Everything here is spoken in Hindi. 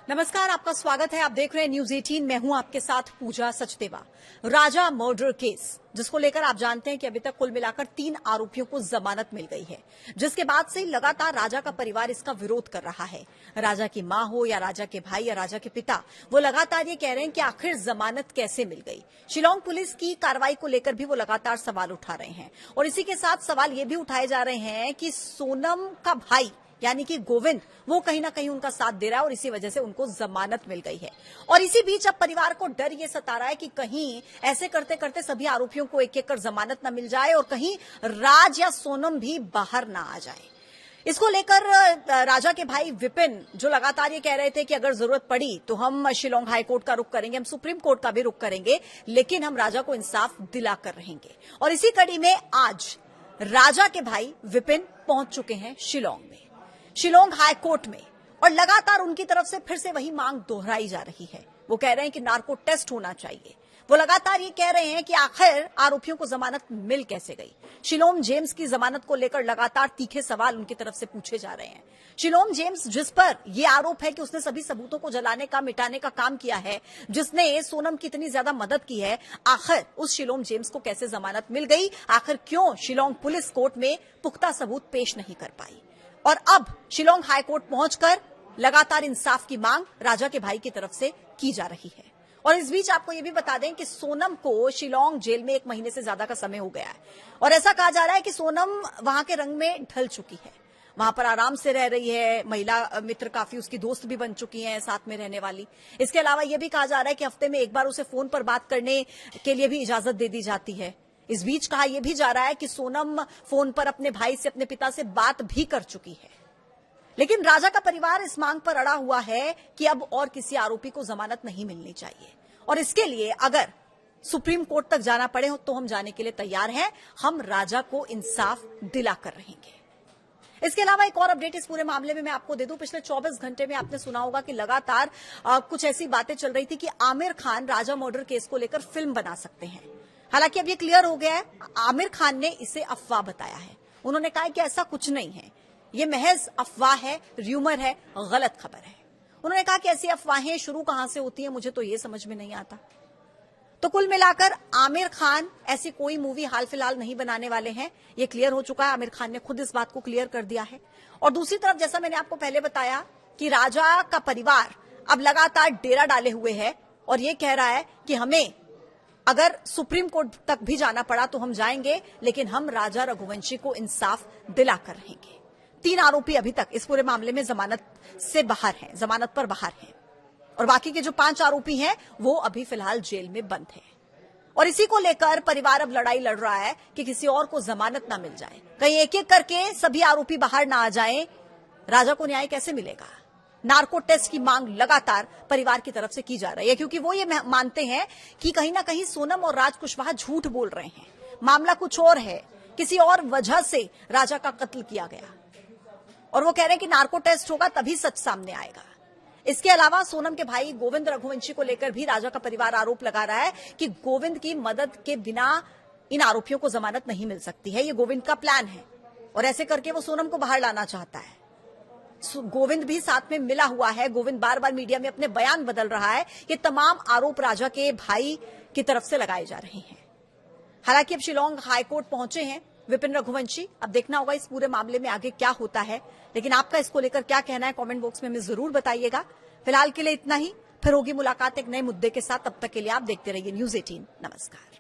नमस्कार, आपका स्वागत है। आप देख रहे हैं न्यूज 18। मैं हूं आपके साथ पूजा सचदेवा। राजा मर्डर केस जिसको लेकर आप जानते हैं कि अभी तक कुल मिलाकर 3 आरोपियों को जमानत मिल गई है, जिसके बाद से लगातार राजा का परिवार इसका विरोध कर रहा है। राजा की मां हो या राजा के भाई या राजा के पिता, वो लगातार ये कह रहे हैं कि आखिर जमानत कैसे मिल गई। शिलांग पुलिस की कार्रवाई को लेकर भी वो लगातार सवाल उठा रहे हैं और इसी के साथ सवाल ये भी उठाए जा रहे हैं कि सोनम का भाई यानी कि गोविंद, वो कहीं ना कहीं उनका साथ दे रहा है और इसी वजह से उनको जमानत मिल गई है। और इसी बीच अब परिवार को डर ये सता रहा है कि कहीं ऐसे करते करते सभी आरोपियों को एक एक कर जमानत न मिल जाए और कहीं राज या सोनम भी बाहर ना आ जाए। इसको लेकर राजा के भाई विपिन जो लगातार ये कह रहे थे कि अगर जरूरत पड़ी तो हम शिलांग हाईकोर्ट का रुख करेंगे, हम सुप्रीम कोर्ट का भी रुख करेंगे, लेकिन हम राजा को इंसाफ दिलाकर रहेंगे। और इसी कड़ी में आज राजा के भाई विपिन पहुंच चुके हैं शिलांग में, शिलांग हाई कोर्ट में, और लगातार उनकी तरफ से फिर से वही मांग दोहराई जा रही है। वो कह रहे हैं कि नार्को टेस्ट होना चाहिए। वो लगातार ये कह रहे हैं कि आखिर आरोपियों को जमानत मिल कैसे गई। शिलोम जेम्स की जमानत को लेकर लगातार तीखे सवाल उनकी तरफ से पूछे जा रहे हैं। शिलोम जेम्स, जिस पर यह आरोप है कि उसने सभी सबूतों को जलाने का, मिटाने का काम किया है, जिसने सोनम की इतनी ज्यादा मदद की है, आखिर उस शिलोम जेम्स को कैसे जमानत मिल गई? आखिर क्यों शिलांग पुलिस कोर्ट में पुख्ता सबूत पेश नहीं कर पाई? और अब शिलांग हाईकोर्ट पहुंचकर लगातार इंसाफ की मांग राजा के भाई की तरफ से की जा रही है। और इस बीच आपको यह भी बता दें कि सोनम को शिलांग जेल में 1 महीने से ज्यादा का समय हो गया है और ऐसा कहा जा रहा है कि सोनम वहां के रंग में ढल चुकी है, वहां पर आराम से रह रही है। महिला मित्र काफी उसकी दोस्त भी बन चुकी हैं साथ में रहने वाली। इसके अलावा यह भी कहा जा रहा है कि हफ्ते में एक बार उसे फोन पर बात करने के लिए भी इजाजत दे दी जाती है। इस बीच कहा यह भी जा रहा है कि सोनम फोन पर अपने भाई से, अपने पिता से बात भी कर चुकी है। लेकिन राजा का परिवार इस मांग पर अड़ा हुआ है कि अब और किसी आरोपी को जमानत नहीं मिलनी चाहिए और इसके लिए अगर सुप्रीम कोर्ट तक जाना पड़े तो हम जाने के लिए तैयार हैं। हम राजा को इंसाफ दिलाकर रहेंगे। इसके अलावा एक और अपडेट इस पूरे मामले में मैं आपको दे दूं। पिछले 24 घंटे में आपने सुना होगा कि लगातार कुछ ऐसी बातें चल रही थी कि आमिर खान राजा मर्डर केस को लेकर फिल्म बना सकते हैं। हालांकि अब ये क्लियर हो गया है, आमिर खान ने इसे अफवाह बताया है। उन्होंने कहा कि ऐसा कुछ नहीं है, ये महज अफवाह है, र्यूमर है, गलत खबर है। उन्होंने कहा कि ऐसी अफवाहें शुरू कहां से होती हैं, मुझे तो ये समझ में नहीं आता। तो कुल मिलाकर आमिर खान ऐसी कोई मूवी हाल फिलहाल नहीं बनाने वाले हैं, ये क्लियर हो चुका है। आमिर खान ने खुद इस बात को क्लियर कर दिया है। और दूसरी तरफ जैसा मैंने आपको पहले बताया कि राजा का परिवार अब लगातार डेरा डाले हुए है और ये कह रहा है कि हमें अगर सुप्रीम कोर्ट तक भी जाना पड़ा तो हम जाएंगे, लेकिन हम राजा रघुवंशी को इंसाफ दिलाकर रहेंगे। 3 आरोपी अभी तक इस पूरे मामले में जमानत से बाहर हैं, जमानत पर बाहर हैं, और बाकी के जो 5 आरोपी हैं वो अभी फिलहाल जेल में बंद हैं। और इसी को लेकर परिवार अब लड़ाई लड़ रहा है कि किसी और को जमानत ना मिल जाए, कहीं एक एक करके सभी आरोपी बाहर ना आ जाएं। राजा को न्याय कैसे मिलेगा? नार्को टेस्ट की मांग लगातार परिवार की तरफ से की जा रही है, क्योंकि वो ये मानते हैं कि कहीं ना कहीं सोनम और राज कुशवाहा झूठ बोल रहे हैं, मामला कुछ और है, किसी और वजह से राजा का कत्ल किया गया। और वो कह रहे हैं कि नार्को टेस्ट होगा तभी सच सामने आएगा। इसके अलावा सोनम के भाई गोविंद रघुवंशी को लेकर भी राजा का परिवार आरोप लगा रहा है कि गोविंद की मदद के बिना इन आरोपियों को जमानत नहीं मिल सकती है। ये गोविंद का प्लान है और ऐसे करके वो सोनम को बाहर लाना चाहता है। गोविंद भी साथ में मिला हुआ है। गोविंद बार बार मीडिया में अपने बयान बदल रहा है कि तमाम आरोप राजा के भाई की तरफ से लगाए जा रहे हैं। हालांकि अब शिलांग हाईकोर्ट पहुंचे हैं विपिन रघुवंशी। अब देखना होगा इस पूरे मामले में आगे क्या होता है, लेकिन आपका इसको लेकर क्या कहना है कमेंट बॉक्स में हमें जरूर बताइएगा। फिलहाल के लिए इतना ही, फिर होगी मुलाकात एक नए मुद्दे के साथ। तब तक के लिए आप देखते रहिए न्यूज 18। नमस्कार।